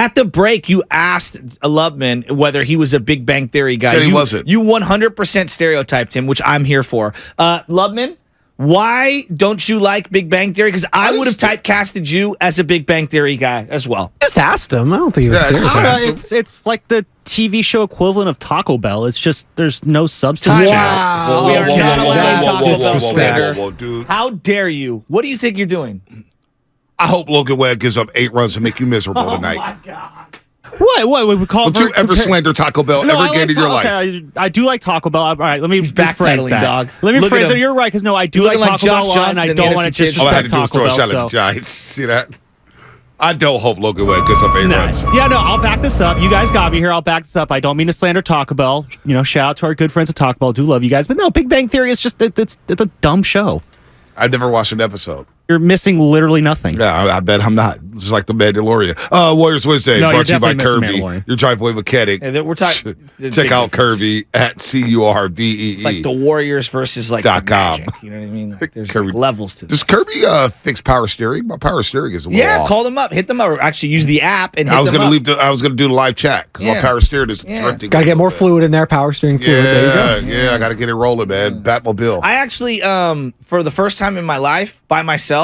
At the break, you asked Lubman whether he was a Big Bang Theory guy. Said he wasn't. You 100% stereotyped him, which I'm here for. Lubman, why don't you like Big Bang Theory? Because I would have typecasted you as a Big Bang Theory guy as well. Just asked him. I don't think he was serious. It's like the TV show equivalent of Taco Bell. It's just there's no substance. Wow. We are not allowed to talk about Slater. Whoa, dude. How dare you? What do you think you're doing? I hope Logan Webb gives up 8 runs to make you miserable tonight. Oh, my God. What we call? Don't you ever slander Taco Bell ever again in your life? I do like Taco Bell. All right, let me rephrase that. Dog. Let me rephrase it. You're right, because I do like Taco Bell, and I don't want to disrespect All I had to do was Taco throw a Bell. shot at the Giants. See that? I don't hope Logan Webb gives up 8 runs. Yeah, no, I'll back this up. You guys got me here. I'll back this up. I don't mean to slander Taco Bell. Shout out to our good friends at Taco Bell. Do love you guys, but no, Big Bang Theory is just it's a dumb show. I've never watched an episode. You're missing literally nothing. Yeah, I bet I'm not. It's like the Mandalorian. Warriors Wednesday, brought to you by Kirby, your driveway mechanic. And then we're talking. Check out Kirby at CURBEE. It's like the Warriors versus like .com. Magic. You know what I mean? Like, there's like levels to this. Does Kirby fix power steering? My power steering is a little off. Call them up, hit them up, or actually use the app and hit I was them going up. I was going to do the live chat because my power steering is drifting. Got to get more fluid in there, power steering fluid. There you go. Yeah, I got to get it rolling, man. Batmobile. I actually, for the first time in my life, by myself,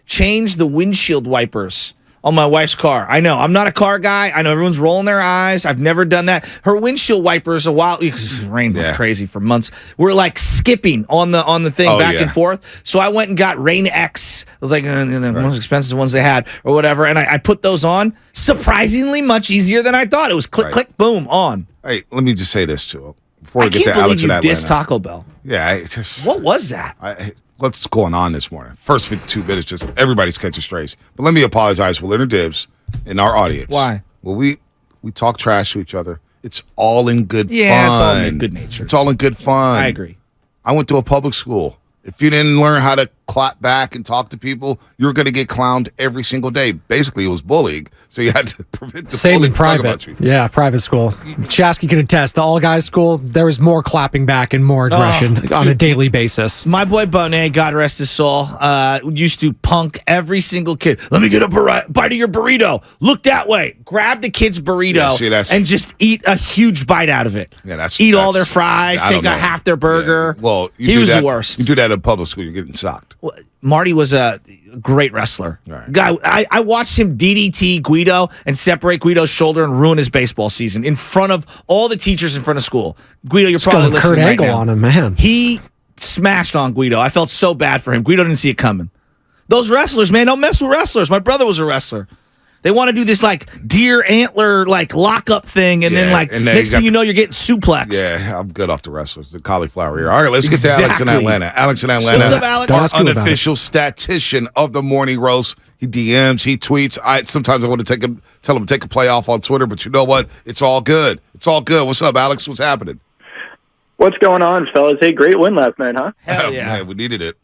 changed the windshield wipers on my wife's car. I know. I'm not a car guy. I know everyone's rolling their eyes. I've never done that. Her windshield wipers, a while, because it rained like crazy for months, were like skipping on the thing back and forth. So I went and got Rain X. It was like the most expensive ones they had or whatever. And I put those on. Surprisingly much easier than I thought. It was click, click, boom, on. Hey, let me just say this to him. Before we get to Alex and Atlanta. I can't believe you dissed Taco Bell. Yeah. What was that? What's going on this morning? First 52 minutes, just everybody's catching strays. But let me apologize for Leonard Dibbs and our audience. Why? Well, we talk trash to each other. It's all in good fun. Yeah, it's all in good nature. It's all in good fun. I agree. I went to a public school. If you didn't learn how to clap back and talk to people, you were going to get clowned every single day. Basically, it was bullying, so you had to prevent the Same bullying in private. Yeah, private school. Chasky can attest. The all-guys school, there was more clapping back and more aggression on a daily basis. My boy Bonet, God rest his soul, used to punk every single kid. Let me get a bite of your burrito. Look that way. Grab the kid's burrito and just eat a huge bite out of it. Yeah, eat all their fries, take half their burger. Yeah. Well, he was the worst. You do that in public school, you're getting socked. Well, Marty was a great wrestler. Right. Guy, I watched him DDT Guido and separate Guido's shoulder and ruin his baseball season in front of all the teachers in front of school. Guido, you're probably listening Kurt right Angle now. on him, man. He smashed on Guido. I felt so bad for him. Guido didn't see it coming. Those wrestlers, man, don't mess with wrestlers. My brother was a wrestler. They want to do this like deer antler like lockup thing, and then next thing you know, you're getting suplexed. Yeah, I'm good off the wrestlers. The cauliflower here. All right, let's get to Alex in Atlanta. Alex in Atlanta. What's up, Alex? Our unofficial statistician of the morning roast. He DMs, he tweets. Sometimes I want to tell him to take a play off on Twitter, but you know what? It's all good. It's all good. What's up, Alex? What's happening? What's going on, fellas? Hey, great win last night, huh? Hell yeah. Man, we needed it.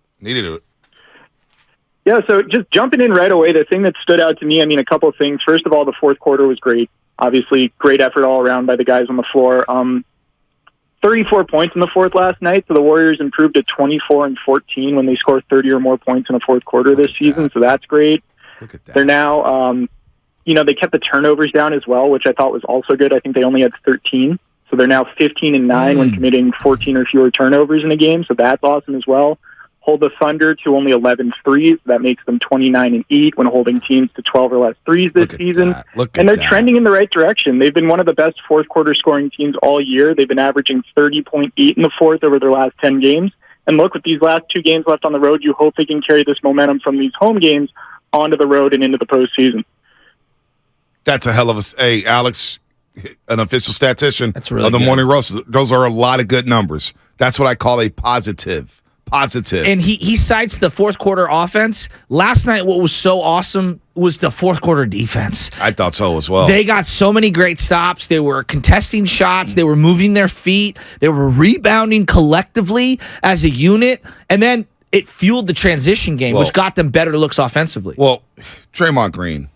Yeah, so just jumping in right away, the thing that stood out to me, a couple of things. First of all, the fourth quarter was great. Obviously, great effort all around by the guys on the floor. 34 points in the fourth last night, so the Warriors improved to 24-14 when they scored 30 or more points in the fourth quarter this season, so that's great. Look at that. They're now, they kept the turnovers down as well, which I thought was also good. I think they only had 13, so they're now 15-9 when committing 14 or fewer turnovers in a game, so that's awesome as well. Hold the Thunder to only 11 threes. That makes them 29-8 when holding teams to 12 or less threes this season. And they're trending in the right direction. They've been one of the best fourth quarter scoring teams all year. They've been averaging 30.8 in the fourth over their last 10 games. And look, with these last 2 games left on the road, you hope they can carry this momentum from these home games onto the road and into the postseason. That's a hell of a... Hey, Alex, an official statistician of the morning roast. Those are a lot of good numbers. That's what I call a positive. And he cites the fourth quarter offense. Last night, what was so awesome was the fourth quarter defense. I thought so as well. They got so many great stops. They were contesting shots. They were moving their feet. They were rebounding collectively as a unit. And then it fueled the transition game, which got them better looks offensively. Well, Draymond Green,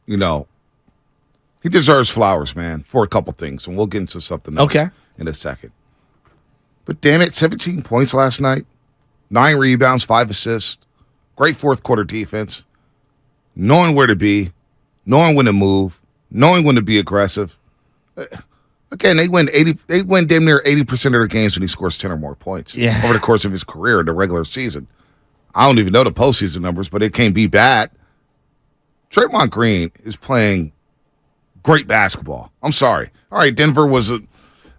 he deserves flowers, man, for a couple things. And we'll get into something else in a second. But damn it, 17 points last night. 9 rebounds, 5 assists. Great fourth quarter defense. Knowing where to be. Knowing when to move. knowing when to be aggressive. Again, they win damn near 80% of their games when he scores 10 or more points over the course of his career in the regular season. I don't even know the postseason numbers, but it can't be bad. Draymond Green is playing great basketball. I'm sorry. All right, Denver was a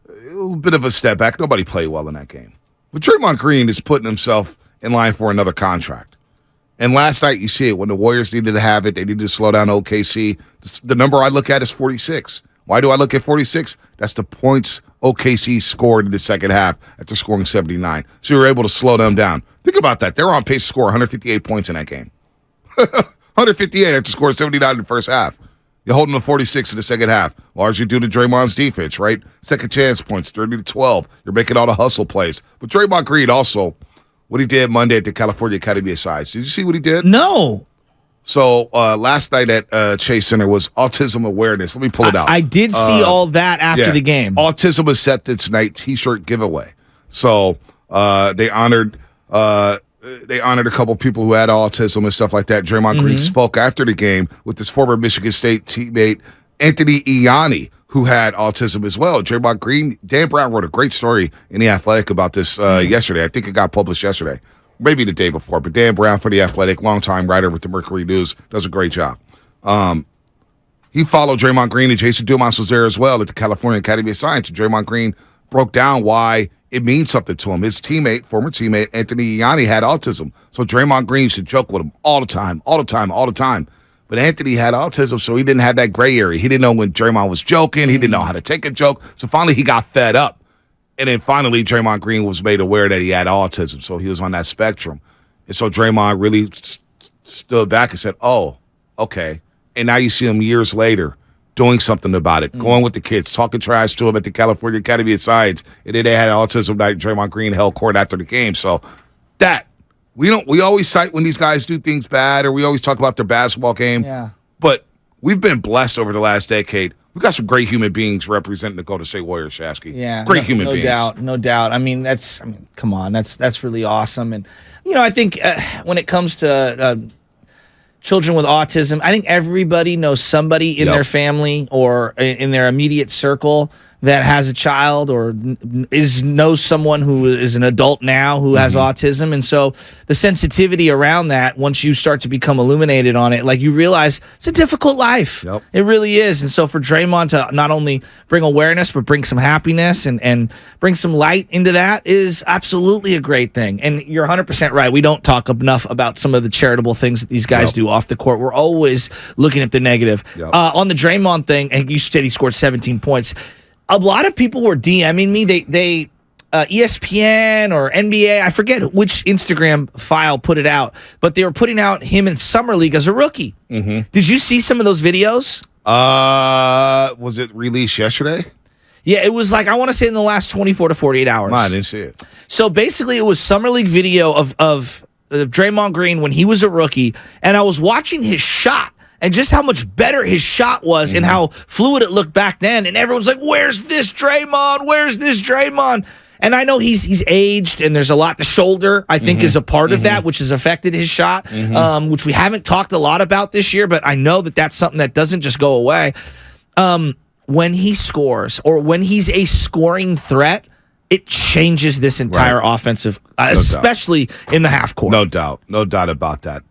little bit of a step back. Nobody played well in that game. But Draymond Green is putting himself in line for another contract. And last night, you see it. When the Warriors needed to have it, they needed to slow down OKC. The number I look at is 46. Why do I look at 46? That's the points OKC scored in the second half after scoring 79. So you were able to slow them down. Think about that. They were on pace to score 158 points in that game. 158 after scoring 79 in the first half. You're holding them to 46 in the second half, largely due to Draymond's defense, right? Second chance points, 30-12. You're making all the hustle plays. But Draymond Green also, what he did Monday at the California Academy of Science. Did you see what he did? No. So last night at Chase Center was Autism Awareness. Let me pull it out. I did see all that after the game. Autism Acceptance Night T-shirt giveaway. So they honored a couple people who had autism and stuff like that. Draymond Green spoke after the game with his former Michigan State teammate Anthony Ianni, who had autism as well. Draymond Green, Dan Brown wrote a great story in The Athletic about this yesterday. I think it got published yesterday. Maybe the day before, but Dan Brown for The Athletic, longtime writer with the Mercury News, does a great job. He followed Draymond Green, and Jason Dumas was there as well at the California Academy of Science. And Draymond Green broke down why it means something to him. His former teammate, Anthony Ianni, had autism. So Draymond Green used to joke with him all the time. But Anthony had autism, so he didn't have that gray area. He didn't know when Draymond was joking. He didn't know how to take a joke. So finally he got fed up. And then finally, Draymond Green was made aware that he had autism, so he was on that spectrum. And so Draymond really stood back and said, oh, okay. And now you see him years later doing something about it, going with the kids, talking trash to him at the California Academy of Science. And then they had autism night. Draymond Green held court after the game. So that, we always cite when these guys do things bad, or we always talk about their basketball game. Yeah. But we've been blessed over the last decade. We've got some great human beings representing the Golden State Warriors, Shasky. Yeah, great human beings. No doubt. I mean, come on, that's really awesome. And I think when it comes to children with autism, I think everybody knows somebody in their family or in their immediate circle that has a child or knows someone who is an adult now who has autism. And so the sensitivity around that, once you start to become illuminated on it, like you realize it's a difficult life. Yep. It really is. And so for Draymond to not only bring awareness, but bring some happiness and bring some light into that is absolutely a great thing. And you're 100% right. We don't talk enough about some of the charitable things that these guys do off the court. We're always looking at the negative. Yep. On the Draymond thing, and you said he scored 17 points. A lot of people were DMing me. They ESPN or NBA, I forget which Instagram file put it out, but they were putting out him in Summer League as a rookie. Did you see some of those videos? Was it released yesterday? Yeah, it was like, I want to say in the last 24 to 48 hours. I didn't see it. So basically, it was Summer League video of Draymond Green when he was a rookie, and I was watching his shot. And just how much better his shot was and how fluid it looked back then. And everyone's like, where's this Draymond? Where's this Draymond? And I know he's aged and there's a lot. The shoulder, I think, is a part of that, which has affected his shot, which we haven't talked a lot about this year. But I know that that's something that doesn't just go away. When he scores or when he's a scoring threat, it changes this entire offensive, especially in the half court. No doubt about that.